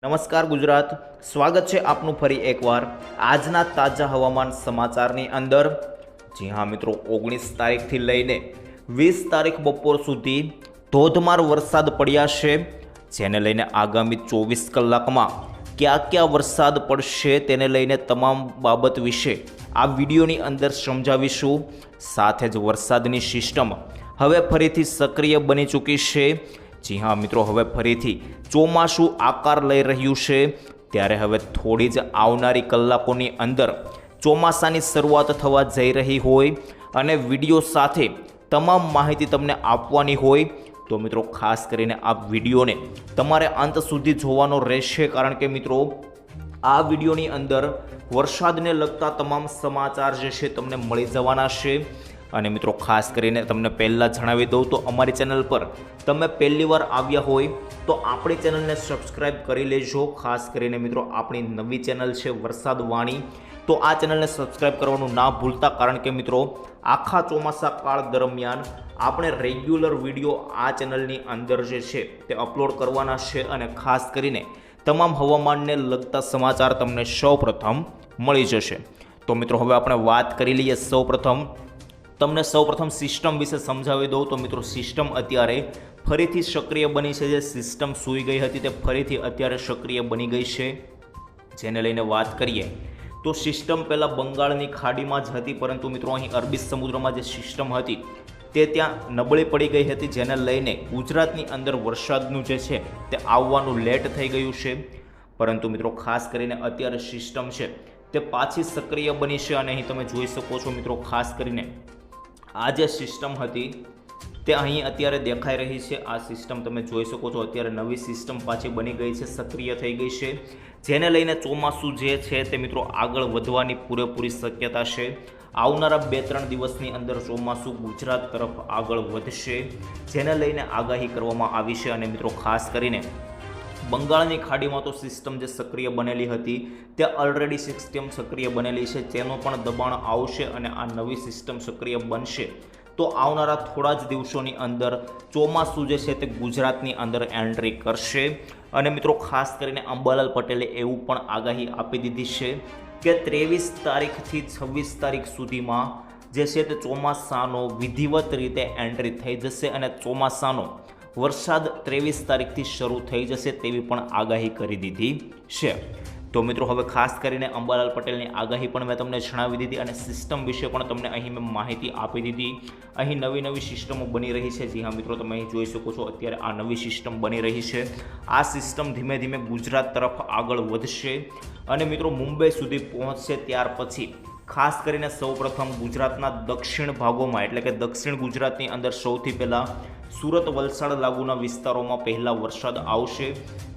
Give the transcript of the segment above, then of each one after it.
નમસ્કાર ગુજરાત, સ્વાગત છે આપનું ફરી એકવાર આજના તાજા હવામાન સમાચારની અંદર। જી હા મિત્રો, 19 તારીખથી લઈને 20 તારીખ બપોર સુધી ધોધમાર વરસાદ પડ્યા છે, જેને લઈને આગામી 24 કલાકમાં ક્યાં વરસાદ પડશે તેને લઈને તમામ બાબત વિશે આ વિડીયોની અંદર સમજાવીશું। સાથે જ વરસાદની સિસ્ટમ હવે ફરીથી સક્રિય બની ચૂકી છે। જી હા મિત્રો, હવે ફરીથી ચોમાસું આકાર લઈ રહ્યું છે, ત્યારે હવે થોડી જ આવનારી કલાકોની અંદર ચોમાસાની શરૂઆત થવા જઈ રહી હોય અને વિડીયો સાથે તમામ માહિતી તમને આપવાની હોય તો મિત્રો ખાસ કરીને આ વિડીયોને તમારે અંત સુધી જોવાનો રહેશે, કારણ કે મિત્રો આ વિડીયોની અંદર વરસાદને લગતા તમામ સમાચાર જે છે તમને મળી જવાના છે। અને મિત્રો ખાસ કરીને તમને પહેલાં જણાવી દઉં તો અમારી ચેનલ પર તમે પહેલીવાર આવ્યા હોય તો આપણી ચેનલને સબસ્ક્રાઈબ કરી લેજો। ખાસ કરીને મિત્રો આપણી નવી ચેનલ છે વરસાદ વાણી, તો આ ચેનલને સબસ્ક્રાઈબ કરવાનું ના ભૂલતા, કારણ કે મિત્રો આખા ચોમાસા કાળ દરમિયાન આપણે રેગ્યુલર વિડીયો આ ચેનલની અંદર જે છે તે અપલોડ કરવાના છે અને ખાસ કરીને તમામ હવામાનને લગતા સમાચાર તમને સૌપ્રથમ મળી જશે। તો મિત્રો હવે આપણે વાત કરી લઈએ। તમને સૌપ્રથમ સિસ્ટમ વિશે સમજાવી દઉં તો મિત્રો સિસ્ટમ અત્યારે ફરીથી સક્રિય બની છે। જે સિસ્ટમ સૂઈ ગઈ હતી તે ફરીથી અત્યારે સક્રિય બની ગઈ છે, જેને લઈને વાત કરીએ તો સિસ્ટમ પહેલાં બંગાળની ખાડીમાં જ હતી, પરંતુ મિત્રો અહીં અરબી સમુદ્રમાં જે સિસ્ટમ હતી તે ત્યાં નબળી પડી ગઈ હતી, જેને લઈને ગુજરાતની અંદર વરસાદનું જે છે તે આવવાનું લેટ થઈ ગયું છે। પરંતુ મિત્રો ખાસ કરીને અત્યારે સિસ્ટમ છે તે પાછી સક્રિય બની છે અને અહીં તમે જોઈ શકો છો મિત્રો, ખાસ કરીને આ જે સિસ્ટમ હતી તે અહીં અત્યારે દેખાઈ રહી છે। આ સિસ્ટમ તમે જોઈ શકો છો, અત્યારે નવી સિસ્ટમ પાછી બની ગઈ છે, સક્રિય થઈ ગઈ છે, જેને લઈને ચોમાસું જે છે તે મિત્રો આગળ વધવાની પૂરેપૂરી શક્યતા છે। આવનારા 2-3 દિવસની અંદર ચોમાસું ગુજરાત તરફ આગળ વધશે, જેને લઈને આગાહી કરવામાં આવી છે। અને મિત્રો ખાસ કરીને બંગાળની ખાડીમાં તો સિસ્ટમ જે સક્રિય બનેલી હતી તે ઓલરેડી સિસ્ટમ સક્રિય બનેલી છે, તેનું પણ દબાણ આવશે અને આ નવી સિસ્ટમ સક્રિય બનશે તો આવનારા થોડા જ દિવસોની અંદર ચોમાસું જે છે તે ગુજરાતની અંદર એન્ટ્રી કરશે। અને મિત્રો ખાસ કરીને અંબાલાલ પટેલે એવું પણ આગાહી આપી દીધી છે કે 23 તારીખથી 26 તારીખ સુધીમાં જે છે તે ચોમાસાનો વિધિવત રીતે એન્ટ્રી થઈ જશે અને ચોમાસાનો વરસાદ 23 તારીખથી શરૂ થઈ જશે તેવી પણ આગાહી કરી દીધી છે। તો મિત્રો હવે ખાસ કરીને અંબાલાલ પટેલની આગાહી પણ મેં તમને જણાવી દીધી અને સિસ્ટમ વિશે પણ તમને અહીં મેં માહિતી આપી દીધી। અહીં નવી સિસ્ટમો બની રહી છે। જી હા મિત્રો, તમે અહીં જોઈ શકો છો અત્યારે આ નવી સિસ્ટમ બની રહી છે। આ સિસ્ટમ ધીમે ધીમે ગુજરાત તરફ આગળ વધશે અને મિત્રો મુંબઈ સુધી પહોંચશે, ત્યાર પછી ખાસ કરીને સૌપ્રથમ ગુજરાતના દક્ષિણ ભાગોમાં એટલે કે દક્ષિણ ગુજરાતની અંદર સૌથી પહેલાં સુરત વલસાડ લાગુના વિસ્તારોમાં પહેલાં વરસાદ આવશે,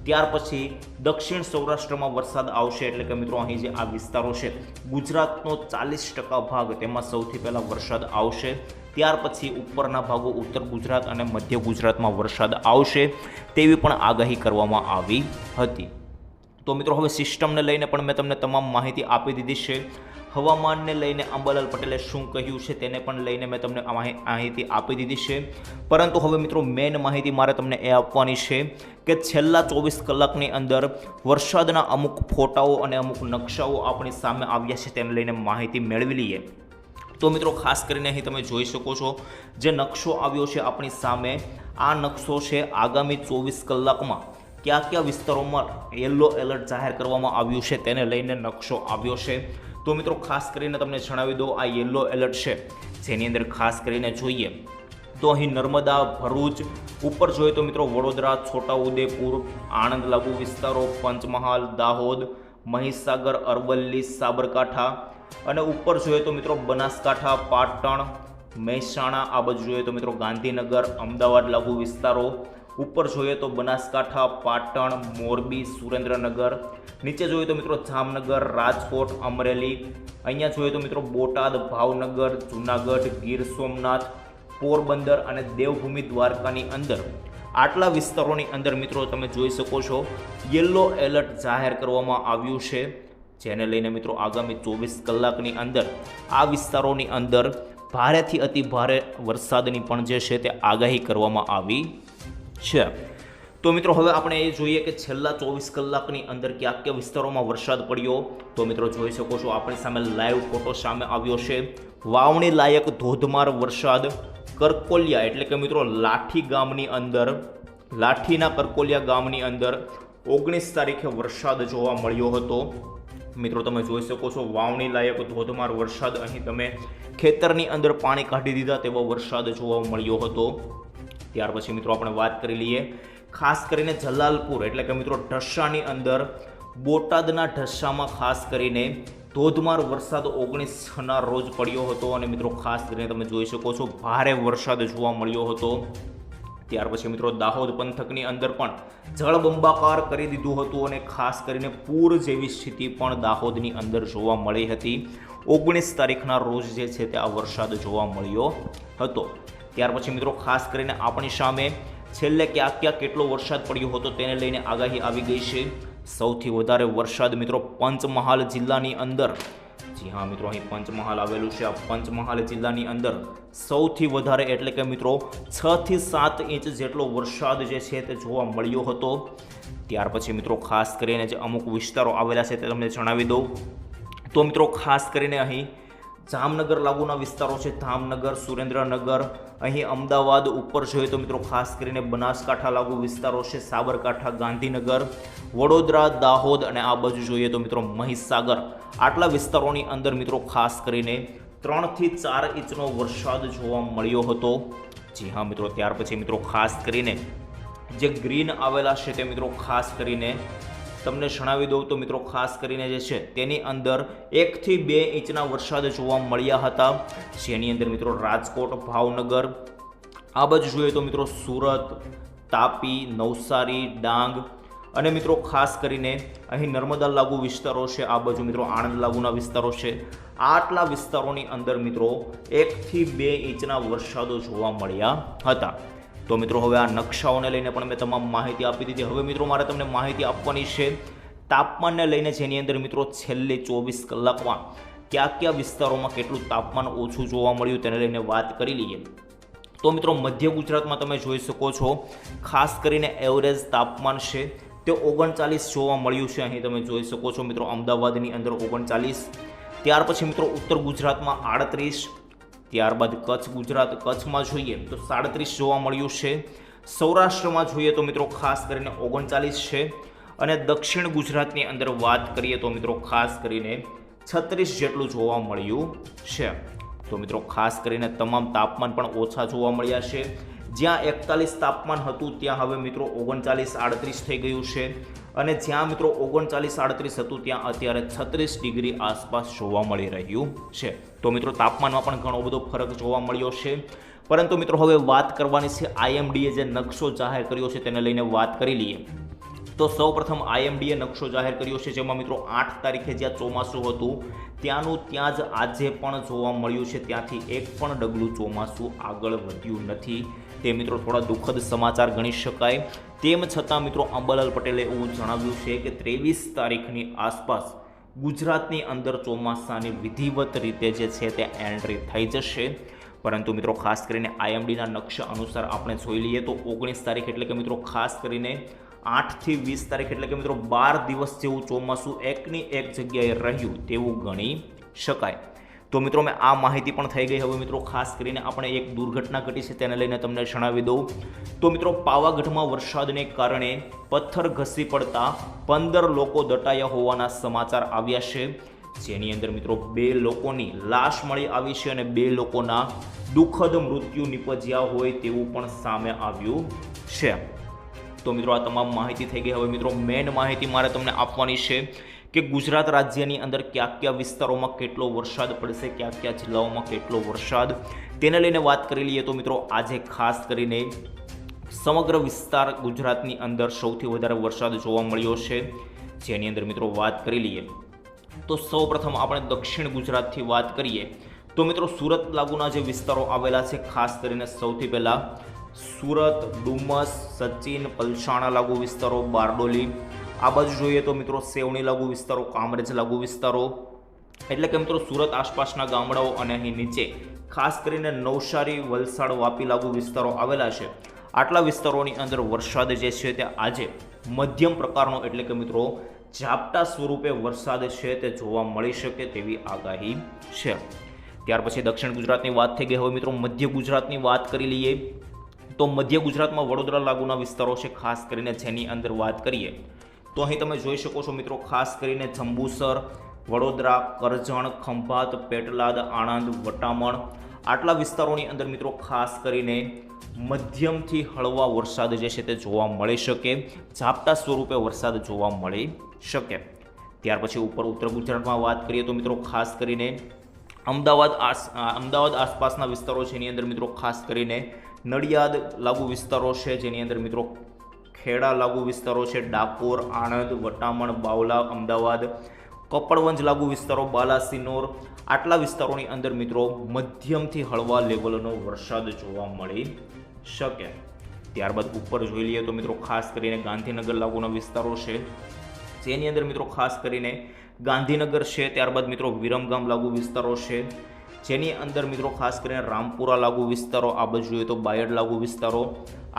ત્યાર પછી દક્ષિણ સૌરાષ્ટ્રમાં વરસાદ આવશે। એટલે કે મિત્રો અહીં જે આ વિસ્તારો છે ગુજરાતનો 40% ભાગ, તેમાં સૌથી પહેલાં વરસાદ આવશે, ત્યાર પછી ઉપરના ભાગો ઉત્તર ગુજરાત અને મધ્ય ગુજરાતમાં વરસાદ આવશે તેવી પણ આગાહી કરવામાં આવી હતી। તો મિત્રો હવે સિસ્ટમને લઈને પણ મેં તમને તમામ માહિતી આપી દીધી છે। હવામાનને લઈને અંબાલાલ પટેલે શું કહ્યું છે તેને પણ લઈને મેં તમને માહિતી આપી દીધી છે, પરંતુ હવે મિત્રો મેઇન માહિતી મારે તમને એ આપવાની છે કે છેલ્લા 24 કલાકની અંદર વરસાદના અમુક ફોટાઓ અને અમુક નકશાઓ આપણી સામે આવ્યા છે, તેને લઈને માહિતી મેળવી લઈએ। તો મિત્રો ખાસ કરીને અહીં તમે જોઈ શકો છો જે નકશો આવ્યો છે આપણી સામે, આ નકશો છે આગામી 24 કલાકમાં કયા વિસ્તારોમાં યલો એલર્ટ જાહેર કરવામાં આવ્યું છે તેને લઈને નકશો આવ્યો છે। તો મિત્રો ખાસ કરીને તમને જણાવી દો, આ યલો એલર્ટ છે જેની અંદર ખાસ કરીને જોઈએ તો અહીં નર્મદા, ભરૂચ, ઉપર જોઈએ તો મિત્રો વડોદરા, છોટાઉદેપુર, આણંદ લાગુ વિસ્તારો, પંચમહાલ, દાહોદ, મહીસાગર, અરવલ્લી, સાબરકાંઠા અને ઉપર જોઈએ તો મિત્રો બનાસકાંઠા, પાટણ, મહેસાણા, આ બાજુ જોઈએ તો મિત્રો ગાંધીનગર, અમદાવાદ લાગુ વિસ્તારો, ઉપર જોઈએ તો બનાસકાંઠા, પાટણ, મોરબી, સુરેન્દ્રનગર, નીચે જોઈએ તો મિત્રો જામનગર, રાજકોટ, અમરેલી, અહીંયા જોઈએ તો મિત્રો બોટાદ, ભાવનગર, જૂનાગઢ, ગીર સોમનાથ, પોરબંદર અને દેવભૂમિ દ્વારકાની અંદર આટલા વિસ્તારોની અંદર મિત્રો તમે જોઈ શકો છો યલો એલર્ટ જાહેર કરવામાં આવ્યું છે, જેને લઈને મિત્રો આગામી 24 કલાકની અંદર આ વિસ્તારોની અંદર ભારેથી અતિ ભારે વરસાદની પણ જે છે તે આગાહી કરવામાં આવી છે। તો મિત્રો હવે આપણે એ જોઈએ કે છેલ્લા 24 કલાકની અંદર કયા વિસ્તારોમાં વરસાદ પડ્યો. તો મિત્રો જોઈ શકો છો આપણી સામે લાઈવ ફોટો સામે આવ્યો છે. વાવણી લાયક ધોધમાર વરસાદ કરકોલિયા એટલે કે મિત્રો લાઠી ગામની અંદર, લાઠીના કરકોલિયા ગામની અંદર 19 તારીખે વરસાદ જોવા મળ્યો હતો. મિત્રો તમે જોઈ શકો છો વાવણી લાયક ધોધમાર વરસાદ. અહીં તમે ખેતરની અંદર પાણી કાઢી દીધા તેવો વરસાદ જોવા મળ્યો હતો. ત્યાર પછી મિત્રો આપણે વાત કરી લઈએ ખાસ કરીને જલાલપુર એટલે કે મિત્રો ઢસાની અંદર, બોટાદના ઢસામાં ખાસ કરીને ધોધમાર વરસાદ 19ના રોજ પડ્યો હતો અને મિત્રો ખાસ કરીને તમે જોઈ શકો છો ભારે વરસાદ જોવા મળ્યો હતો. ત્યાર પછી મિત્રો દાહોદ પંથકની અંદર પણ જળબંબાકાર કરી દીધું હતું અને ખાસ કરીને પૂર જેવી સ્થિતિ પણ દાહોદની અંદર જોવા મળી હતી. 19 તારીખના રોજ જે છે તે આ વરસાદ જોવા મળ્યો હતો. ત્યાર પછી મિત્રો ખાસ કરીને આપણી સામે છેલ્લે ક્યાં કેટલો વરસાદ પડ્યો હતો તેને લઈને આગાહી આવી ગઈ છે. સૌથી વધારે વરસાદ મિત્રો પંચમહાલ જિલ્લાની અંદર, જી હા મિત્રો અહીં પંચમહાલ આવેલું છે. આ પંચમહાલ જિલ્લાની અંદર સૌથી વધારે એટલે કે મિત્રો 6 થી 7 ઇંચ જેટલો વરસાદ જે છે તે જોવા મળ્યો હતો. ત્યાર પછી મિત્રો ખાસ કરીને જે અમુક વિસ્તારો આવેલા છે તે તમને જણાવી દઉં. તો મિત્રો ખાસ કરીને અહીં જામનગર લાગુના વિસ્તારો છે, ધામનગર, સુરેન્દ્રનગર, અહીં અમદાવાદ ઉપર જોઈએ તો મિત્રો ખાસ કરીને બનાસકાંઠા લાગુ વિસ્તારો છે, સાબરકાંઠા, ગાંધીનગર, વડોદરા, દાહોદ અને આ બાજુ જોઈએ તો મિત્રો મહીસાગર. આટલા વિસ્તારોની અંદર મિત્રો ખાસ કરીને 3 થી 4 ઇંચનો વરસાદ જોવા મળ્યો હતો. જી હા મિત્રો. ત્યાર પછી મિત્રો ખાસ કરીને જે ગ્રીન આવેલા છે તે મિત્રો ખાસ કરીને તમને જણાવી દઉં તો મિત્રો ખાસ કરીને જે છે તેની અંદર 1 થી 2 ઇંચના વરસાદ જોવા મળ્યા હતા. જેની અંદર મિત્રો રાજકોટ, ભાવનગર, આ બાજુ જોઈએ તો મિત્રો સુરત, તાપી, નવસારી, ડાંગ અને મિત્રો ખાસ કરીને અહીં નર્મદા લાગુ વિસ્તારો છે, આ બાજુ મિત્રો આણંદ લાગુના વિસ્તારો છે. આટલા વિસ્તારોની અંદર મિત્રો 1 થી 2 ઇંચના વરસાદો જોવા મળ્યા હતા. તો મિત્રો હવે આ નકશાઓને લઈને પણ મેં તમામ માહિતી આપી દીધી. હવે મિત્રો મારે તમને માહિતી આપવાની છે તાપમાનને લઈને, જેની અંદર મિત્રો છેલ્લે 24 કલાકમાં કયા વિસ્તારોમાં કેટલું તાપમાન ઓછું જોવા મળ્યું તેને લઈને વાત કરી લઈએ. તો મિત્રો મધ્ય ગુજરાતમાં તમે જોઈ શકો છો ખાસ કરીને એવરેજ તાપમાન છે તે 39 જોવા મળ્યું છે. અહીં તમે જોઈ શકો છો મિત્રો અમદાવાદની અંદર 39. ત્યાર પછી મિત્રો ઉત્તર ગુજરાતમાં 38. ત્યારબાદ કચ્છમાં જોઈએ તો 37 જોવા મળ્યું છે. સૌરાષ્ટ્રમાં જોઈએ તો મિત્રો ખાસ કરીને 39 છે અને દક્ષિણ ગુજરાતની અંદર વાત કરીએ તો મિત્રો ખાસ કરીને 36 જેટલું જોવા મળ્યું છે. તો મિત્રો ખાસ કરીને તમામ તાપમાન પણ ઓછા જોવા મળ્યા છે. જ્યાં 41 તાપમાન હતું ત્યાં હવે મિત્રો 39-38 થઈ ગયું છે અને જ્યાં મિત્રો 39-38 હતું ત્યાં અત્યારે 36 ડિગ્રી આસપાસ જોવા મળી રહ્યું છે. તો મિત્રો તાપમાનમાં પણ ઘણો બધો ફરક જોવા મળ્યો છે. પરંતુ મિત્રો હવે વાત કરવાની છે IMDએ જે નકશો જાહેર કર્યો છે તેને લઈને વાત કરી લઈએ. તો સૌપ્રથમ IMDએ નકશો જાહેર કર્યો છે જેમાં મિત્રો 8 તારીખે જ્યાં ચોમાસું હતું ત્યાંનું ત્યાં જ આજે પણ જોવા મળ્યું છે. ત્યાંથી એક પણ ડગલું ચોમાસું આગળ વધ્યું નથી. તે મિત્રો થોડા દુઃખદ સમાચાર ગણી શકાય. તેમ છતાં મિત્રો અંબાલાલ પટેલે એવું જણાવ્યું છે કે 23 તારીખની આસપાસ ગુજરાતની અંદર ચોમાસાની વિધિવત રીતે જે છે તે એન્ટ્રી થઈ જશે. પરંતુ મિત્રો ખાસ કરીને IMDના નકશા અનુસાર આપણે જોઈ લઈએ તો 19 તારીખ એટલે કે મિત્રો ખાસ કરીને 8 થી 20 તારીખ એટલે કે મિત્રો 12 દિવસ જેવું ચોમાસું એકની એક જગ્યાએ રહ્યું તેવું ગણી શકાય. તો મિત્રો મેં આ માહિતી પણ થઈ ગઈ. હવે મિત્રો ખાસ કરીને આપણે એક દુર્ઘટના ઘટી છે તેને લઈને તમને જણાવી દઉં. તો મિત્રો પાવાગઢમાં વરસાદને કારણે પથ્થર ઘસી પડતા 15 લોકો દટાયા હોવાના સમાચાર આવ્યા છે. જેની અંદર મિત્રો 2 લોકોની લાશ મળી આવી છે અને 2 લોકોના દુઃખદ મૃત્યુ નિપજ્યા હોય તેવું પણ સામે આવ્યું છે. તો મિત્રો આ તમામ માહિતી થઈ ગઈ. હવે મિત્રો મેઇન માહિતી મારે તમને આપવાની છે કે ગુજરાત રાજ્યની અંદર કયા વિસ્તારોમાં કેટલો વરસાદ પડશે, કયા જિલ્લાઓમાં કેટલો વરસાદ, તેને લઈને વાત કરી લઈએ. તો મિત્રો આજે ખાસ કરીને સમગ્ર વિસ્તાર ગુજરાતની અંદર સૌથી વધારે વરસાદ જોવા મળ્યો છે. જેની અંદર મિત્રો વાત કરી લઈએ તો સૌપ્રથમ આપણે દક્ષિણ ગુજરાતથી વાત કરીએ તો મિત્રો સુરત લાગુના જે વિસ્તારો આવેલા છે ખાસ કરીને સૌથી પહેલાં સુરત, ડુમસ, સચિન, પલસાણા લાગુ વિસ્તારો, બારડોલી, આ બાજુ જોઈએ તો મિત્રો સેવણી લાગુ વિસ્તારો, કામરેજ લાગુ વિસ્તારો એટલે કે મિત્રો સુરત આસપાસના ગામડાઓ અને અહીં નીચે ખાસ કરીને નવસારી, વલસાડ, વાપી લાગુ વિસ્તારો આવેલા છે. આટલા વિસ્તારોની અંદર વરસાદ જે છે તે આજે મધ્યમ પ્રકારનો એટલે કે મિત્રો ઝાપટા સ્વરૂપે વરસાદ છે તે જોવા મળી શકે તેવી આગાહી છે. ત્યાર પછી દક્ષિણ ગુજરાતની વાત થઈ ગઈ. હવે મિત્રો મધ્ય ગુજરાતની વાત કરી લઈએ તો મધ્ય ગુજરાતમાં વડોદરા લાગુના વિસ્તારો છે, ખાસ કરીને જેની અંદર વાત કરીએ તો અહીં તમે જોઈ શકો છો મિત્રો, ખાસ કરીને જંબુસર, વડોદરા, કરજણ, ખંભાત, પેટલાદ, આણંદ, વટામણ આટલા વિસ્તારોની અંદર મિત્રો ખાસ કરીને મધ્યમથી હળવા વરસાદ જે છે તે જોવા મળી શકે, ઝાપટા સ્વરૂપે વરસાદ જોવા મળી શકે. ત્યાર પછી ઉત્તર ગુજરાતમાં વાત કરીએ તો મિત્રો ખાસ કરીને અમદાવાદ આસપાસના વિસ્તારો છે, એની અંદર મિત્રો ખાસ કરીને નડિયાદ લાગુ વિસ્તારો છે, જેની અંદર મિત્રો ખેડા લાગુ વિસ્તારો છે, ડાકોર, આણંદ, વટામણ, બાવલા, અમદાવાદ, કપડવંજ લાગુ વિસ્તારો, બાલાસિનોર આટલા વિસ્તારોની અંદર મિત્રો મધ્યમથી હળવા લેવલનો વરસાદ જોવા મળી શકે. ત્યારબાદ ઉપર જોઈ લઈએ તો મિત્રો ખાસ કરીને ગાંધીનગર લાગુના વિસ્તારો છે, જેની અંદર મિત્રો ખાસ કરીને ગાંધીનગર છે, ત્યારબાદ મિત્રો વિરમગામ લાગુ વિસ્તારો છે, જેની અંદર મિત્રો ખાસ કરીને રામપુરા લાગુ વિસ્તારો, આ બાજુ જોઈએ તો બાયડ લાગુ વિસ્તારો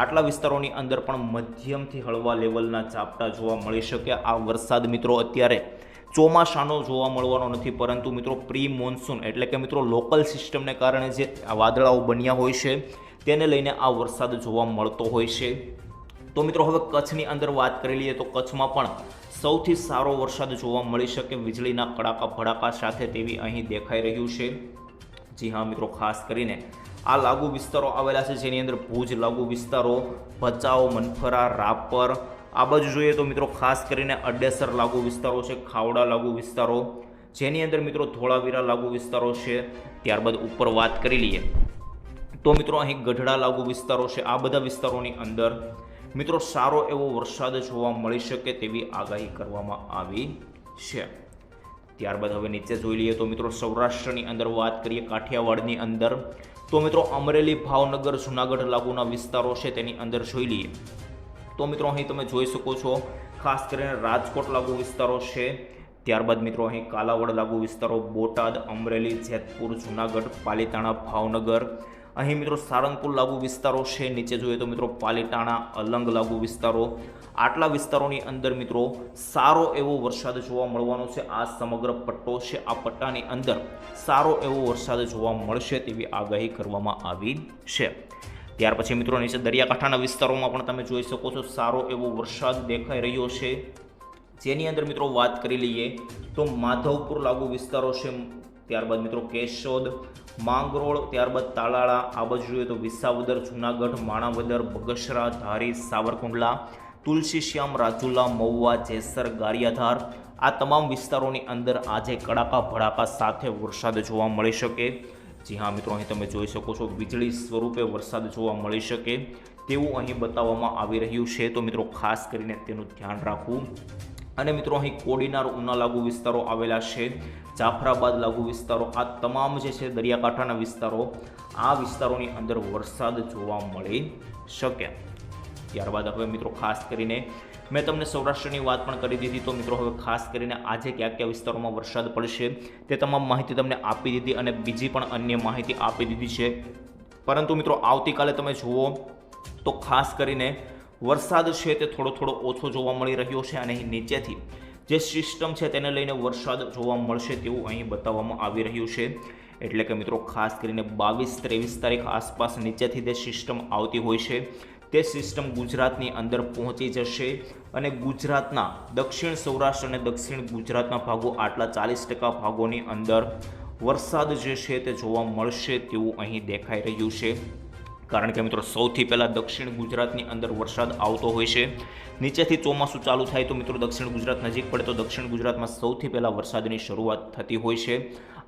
આટલા વિસ્તારોની અંદર પણ મધ્યમથી હળવા લેવલના ઝાપટા જોવા મળી શકે. આ વરસાદ મિત્રો અત્યારે ચોમાસાનો જોવા મળવાનો નથી, પરંતુ મિત્રો પ્રી મોન્સૂન એટલે કે મિત્રો લોકલ સિસ્ટમને કારણે જે વાદળાઓ બન્યા હોય છે તેને લઈને આ વરસાદ જોવા મળતો હોય છે. તો મિત્રો હવે કચ્છની અંદર વાત કરી લઈએ તો કચ્છમાં પણ સૌથી સારો વરસાદ જોવા મળી શકે, વીજળીના કડાકા ભડાકા સાથે તેવી અહીં દેખાઈ રહ્યું છે. જી હા મિત્રો, ખાસ કરીને આ લાગુ વિસ્તારો આવેલા છે, જેની અંદર ભુજ લાગુ વિસ્તારો, ભચાઉ, મનફરા, રાપર આ બાજુ જોઈએ તો મિત્રો ખાસ કરીને અડેસર લાગુ વિસ્તારો છે, ખાવડા લાગુ વિસ્તારો, જેની અંદર મિત્રો ધોળાવીરા લાગુ વિસ્તારો છે. ત્યારબાદ ઉપર વાત કરી લઈએ તો મિત્રો અહીં ગઢડા લાગુ વિસ્તારો છે. આ બધા વિસ્તારોની અંદર મિત્રો સારો એવો વરસાદ જોવા મળી શકે તેવી આગાહી કરવામાં આવી છે. ત્યારબાદ હવે નીચે જોઈ લઈએ તો મિત્રો સૌરાષ્ટ્રની અંદર વાત કરીએ, કાઠિયાવાડની અંદર તો મિત્રો અમરેલી, ભાવનગર, જૂનાગઢ લાગુના વિસ્તારો છે, તેની અંદર જોઈ લઈએ તો મિત્રો અહીં તમે જોઈ શકો છો ખાસ કરીને રાજકોટ લાગુ વિસ્તારો છે. ત્યારબાદ મિત્રો અહીં કાલાવડ લાગુ વિસ્તારો, બોટાદ, અમરેલી, જેતપુર, જૂનાગઢ, પાલીતાણા, ભાવનગર અહીં મિત્રો સારંગપુર લાગુ વિસ્તારો છે. નીચે જોઈએ તો મિત્રો પાલીતાણા, અલંગ લાગુ વિસ્તારો આટલા વિસ્તારોની અંદર મિત્રો સારો એવો વરસાદ જોવા મળવાનો છે. આ સમગ્ર પટ્ટો છે, આ પટ્ટાની અંદર સારો એવો વરસાદ જોવા મળશે તેવી આગાહી કરવામાં આવી છે. ત્યાર પછી મિત્રો નીચે દરિયાકાંઠાના વિસ્તારોમાં પણ તમે જોઈ શકો છો સારો એવો વરસાદ દેખાઈ રહ્યો છે, જેની અંદર મિત્રો વાત કરી લઈએ તો માધવપુર લાગુ વિસ્તારો છે, ત્યારબાદ મિત્રો કેશોદ, માંગરોળ, ત્યારબાદ તાલાળા, આ બાજુ જોઈએ તો વિસાવદર, જૂનાગઢ, માણાવદર, બગસરા, ધારી, સાવરકુંડલા, તુલસીશ્યામ, રાજુલા, મહુવા, જેસર, ગારિયાધાર આ તમામ વિસ્તારોની અંદર આજે કડાકા ભડાકા સાથે વરસાદ જોવા મળી શકે. જી હા મિત્રો, અહીં તમે જોઈ શકો છો વીજળી સ્વરૂપે વરસાદ જોવા મળી શકે તેવું અહીં બતાવવામાં આવી રહ્યું છે. તો મિત્રો ખાસ કરીને તેનું ધ્યાન રાખવું. અને મિત્રો અહીં કોડીનાર, ઉના લાગુ વિસ્તારો આવેલા છે, જાફરાબાદ લાગુ વિસ્તારો આ તમામ જે છે દરિયાકાંઠાના વિસ્તારો, આ વિસ્તારોની અંદર વરસાદ જોવા મળી શકે. ત્યારબાદ હવે મિત્રો ખાસ કરીને મેં તમને સૌરાષ્ટ્રની વાત પણ કરી દીધી, તો મિત્રો હવે ખાસ કરીને આજે કયા કયા વિસ્તારોમાં વરસાદ પડશે તે તમામ માહિતી તમને આપી દીધી અને બીજી પણ અન્ય માહિતી આપી દીધી છે. પરંતુ મિત્રો આવતીકાલે તમે જુઓ તો ખાસ કરીને વરસાદ છે તે થોડો ઓછો જોવા મળી રહ્યો છે અને અહીં નીચેથી જે સિસ્ટમ છે તેને લઈને વરસાદ જોવા મળશે તેવું અહીં બતાવવામાં આવી રહ્યું છે. એટલે કે મિત્રો ખાસ કરીને 22-23 તારીખ આસપાસ નીચેથી જે સિસ્ટમ આવતી હોય છે તે સિસ્ટમ ગુજરાતની અંદર પહોંચી જશે અને ગુજરાતના દક્ષિણ સૌરાષ્ટ્ર અને દક્ષિણ ગુજરાતના ભાગો આટલા 40% ભાગોની અંદર વરસાદ જે છે તે જોવા મળશે તેવું અહીં દેખાઈ રહ્યું છે. કારણ કે મિત્રો સૌથી પહેલાં દક્ષિણ ગુજરાતની અંદર વરસાદ આવતો હોય છે. નીચેથી ચોમાસું ચાલુ થાય તો મિત્રો દક્ષિણ ગુજરાત નજીક પડે તો દક્ષિણ ગુજરાતમાં સૌથી પહેલાં વરસાદની શરૂઆત થતી હોય છે.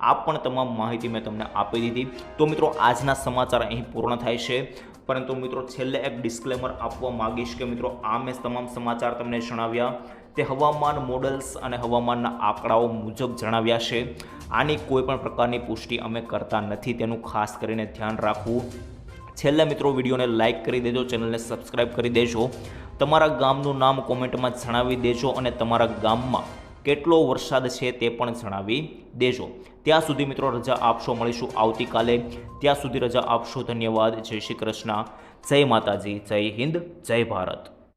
આ પણ તમામ માહિતી મેં તમને આપી દીધી. તો મિત્રો આજના સમાચાર અહીં પૂર્ણ થાય છે, પરંતુ મિત્રો છેલ્લે એક ડિસ્ક્લેમર આપવા માગીશ કે મિત્રો આ મેં તમામ સમાચાર તમને જણાવ્યા તે હવામાન મોડલ્સ અને હવામાનના આંકડાઓ મુજબ જણાવ્યા છે. આની કોઈ પણ પ્રકારની પુષ્ટિ અમે કરતા નથી, તેનું ખાસ કરીને ધ્યાન રાખવું. છેલ્લે મિત્રો વિડીયોને લાઇક કરી દેજો, ચેનલને સબસ્ક્રાઇબ કરી દેજો, તમારા ગામનું નામ કોમેન્ટમાં જણાવી દેજો અને તમારા ગામમાં કેટલો વરસાદ છે તે પણ જણાવી દેજો. ત્યાં સુધી મિત્રો રજા આપશો, મળીશું આવતીકાલે. ત્યાં સુધી રજા આપશો. ધન્યવાદ. જય શ્રી કૃષ્ણ. જય માતાજી, જય હિન્દ, જય ભારત.